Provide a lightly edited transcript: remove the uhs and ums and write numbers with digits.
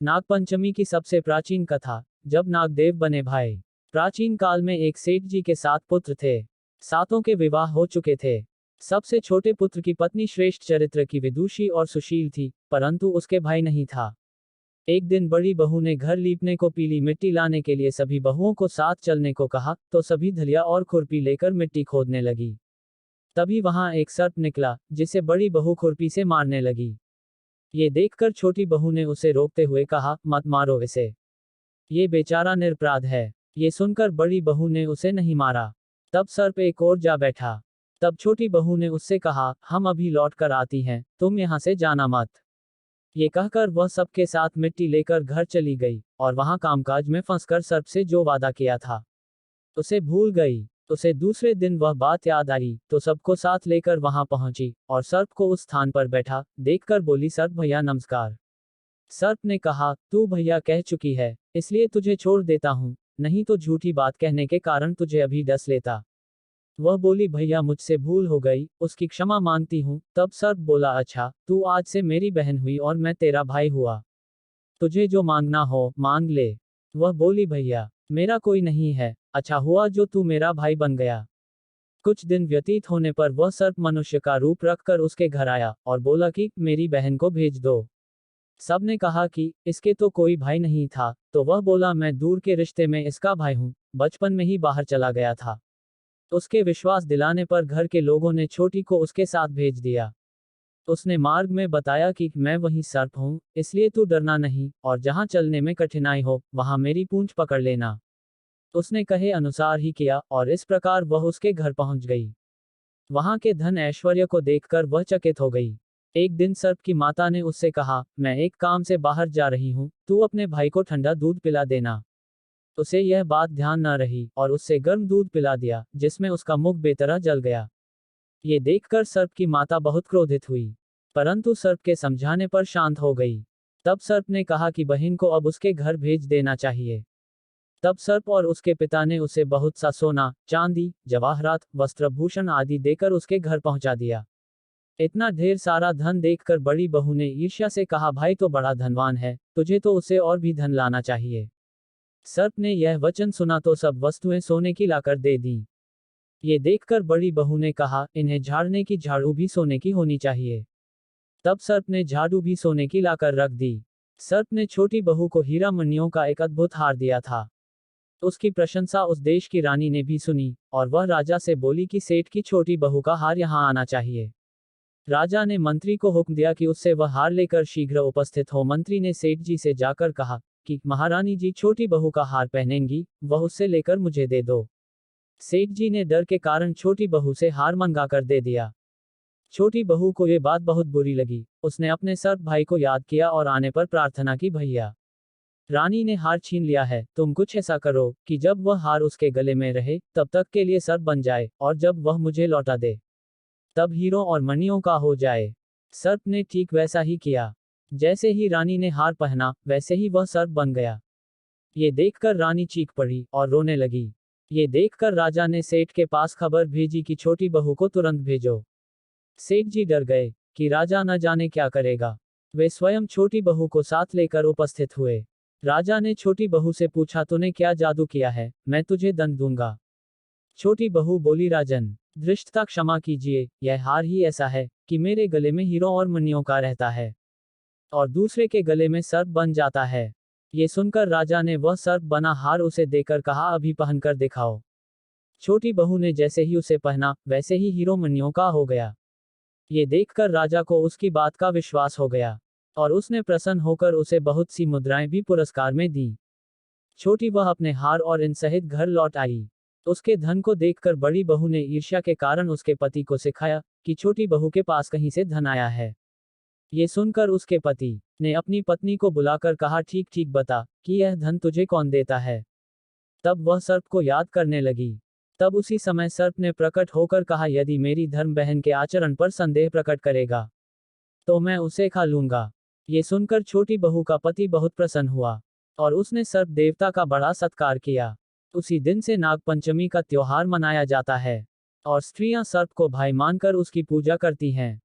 नागपंचमी की सबसे प्राचीन कथा। जब नागदेव बने भाई। प्राचीन काल में एक सेठ जी के 7 पुत्र थे। सातों के विवाह हो चुके थे। सबसे छोटे पुत्र की पत्नी श्रेष्ठ चरित्र की विदुषी और सुशील थी, परंतु उसके भाई नहीं था। एक दिन बड़ी बहू ने घर लीपने को पीली मिट्टी लाने के लिए सभी बहुओं को साथ चलने को कहा, तो सभी धलिया और खुरपी लेकर मिट्टी खोदने लगी। तभी वहां एक सर्प निकला, जिसे बड़ी बहू खुरपी से मारने लगी। ये देखकर छोटी बहू ने उसे रोकते हुए कहा, मत मारो इसे, ये बेचारा निरपराध है। ये सुनकर बड़ी बहू ने उसे नहीं मारा। तब सर्प एक ओर जा बैठा। तब छोटी बहू ने उससे कहा, हम अभी लौट कर आती हैं, तुम यहाँ से जाना मत। ये कहकर वह सबके साथ मिट्टी लेकर घर चली गई, और वहां कामकाज में फंसकर सर्प से जो वादा किया था उसे भूल गई। उसे दूसरे दिन वह बात याद आई, तो सबको साथ लेकर वहां पहुंची, और सर्प को उस स्थान पर बैठा देखकर बोली, सर्प भैया नमस्कार। सर्प ने कहा, तू भैया कह चुकी है, इसलिए तुझे छोड़ देता हूँ, नहीं तो झूठी बात कहने के कारण तुझे अभी डस लेता। वह बोली, भैया मुझसे भूल हो गई, उसकी क्षमा मांगती हूँ। तब सर्प बोला, अच्छा, तू आज से मेरी बहन हुई और मैं तेरा भाई हुआ। तुझे जो मांगना हो मांग ले। वह बोली, भैया मेरा कोई नहीं है, अच्छा हुआ जो तू मेरा भाई बन गया। कुछ दिन व्यतीत होने पर वह सर्प मनुष्य का रूप रखकर उसके घर आया, और बोला कि मेरी बहन को भेज दो। सबने कहा कि इसके तो कोई भाई नहीं था, तो वह बोला, मैं दूर के रिश्ते में इसका भाई हूँ, बचपन में ही बाहर चला गया था। उसके विश्वास दिलाने पर घर के लोगों ने छोटी को उसके साथ भेज दिया। उसने मार्ग में बताया कि मैं वही सर्प हूँ, इसलिए तू डरना नहीं, और जहाँ चलने में कठिनाई हो वहां मेरी पूंछ पकड़ लेना। उसने कहे अनुसार ही किया, और इस प्रकार वह उसके घर पहुंच गई। वहां के धन ऐश्वर्य को देखकर वह चकित हो गई। एक दिन सर्प की माता ने उससे कहा, मैं एक काम से बाहर जा रही हूँ, तू अपने भाई को ठंडा दूध पिला देना। उसे यह बात ध्यान न रही, और उससे गर्म दूध पिला दिया, जिसमें उसका मुख बेतरह जल गया। ये देखकर सर्प की माता बहुत क्रोधित हुई, परंतु सर्प के समझाने पर शांत हो गई। तब सर्प ने कहा कि बहन को अब उसके घर भेज देना चाहिए। तब सर्प और उसके पिता ने उसे बहुत सा सोना, चांदी, जवाहरात, वस्त्रभूषण आदि देकर उसके घर पहुंचा दिया। इतना ढेर सारा धन देखकर बड़ी बहू ने ईर्ष्या से कहा, भाई तो बड़ा धनवान है, तुझे तो उसे और भी धन लाना चाहिए। सर्प ने यह वचन सुना तो सब वस्तुएं सोने की लाकर दे दी। ये देखकर बड़ी बहू ने कहा, इन्हें झाड़ने की झाड़ू भी सोने की होनी चाहिए। तब सर्प ने झाड़ू भी सोने की लाकर रख दी। सर्प ने छोटी बहू को हीरा मणियों का एक अद्भुत हार दिया था। उसकी प्रशंसा उस देश की रानी ने भी सुनी, और वह राजा से बोली कि सेठ की छोटी बहू का हार यहाँ आना चाहिए। राजा ने मंत्री को हुक्म दिया कि उससे वह हार लेकर शीघ्र उपस्थित हो। मंत्री ने सेठ जी से जाकर कहा कि महारानी जी छोटी बहू का हार पहनेंगी, वह उससे लेकर मुझे दे दो। सेठ जी ने डर के कारण छोटी बहू से हार मंगाकर दे दिया। छोटी बहू को ये बात बहुत बुरी लगी। उसने अपने सर्प भाई को याद किया और आने पर प्रार्थना की, भैया रानी ने हार छीन लिया है, तुम कुछ ऐसा करो कि जब वह हार उसके गले में रहे तब तक के लिए सर्प बन जाए, और जब वह मुझे लौटा दे तब हीरों और मणियों का हो जाए। सर्प ने ठीक वैसा ही किया। जैसे ही रानी ने हार पहना, वैसे ही वह सर्प बन गया। ये देखकर रानी चीख पड़ी और रोने लगी। ये देखकर राजा ने सेठ के पास खबर भेजी कि छोटी बहू को तुरंत भेजो। सेठ जी डर गए कि राजा न जाने क्या करेगा। वे स्वयं छोटी बहू को साथ लेकर उपस्थित हुए। राजा ने छोटी बहू से पूछा, तूने क्या जादू किया है, मैं तुझे दंड दूंगा। छोटी बहू बोली, राजन धृष्टता क्षमा कीजिए, यह हार ही ऐसा है कि मेरे गले में हीरों और मणियों का रहता है, और दूसरे के गले में सर्प बन जाता है। ये सुनकर राजा ने वह सर्प बना हार उसे देकर कहा, अभी पहनकर दिखाओ। छोटी बहू ने जैसे ही उसे पहना, वैसे ही हीरो मणियों का हो गया। ये देखकर राजा को उसकी बात का विश्वास हो गया, और उसने प्रसन्न होकर उसे बहुत सी मुद्राएं भी पुरस्कार में दी। छोटी वह अपने हार और इन सहित घर लौट आई। उसके धन को देखकर बड़ी बहू ने ईर्ष्या के कारण उसके पति को सिखाया कि छोटी बहू के पास कहीं से धन आया है। ये सुनकर उसके पति ने अपनी पत्नी को बुलाकर कहा, ठीक ठीक बता कि यह धन तुझे कौन देता है। तब वह सर्प को याद करने लगी। तब उसी समय सर्प ने प्रकट होकर कहा, यदि मेरी धर्म बहन के आचरण पर संदेह प्रकट करेगा तो मैं उसे खा लूंगा। ये सुनकर छोटी बहू का पति बहुत प्रसन्न हुआ, और उसने सर्प देवता का बड़ा सत्कार किया। उसी दिन से नागपंचमी का त्योहार मनाया जाता है, और स्त्रियां सर्प को भाई मानकर उसकी पूजा करती हैं।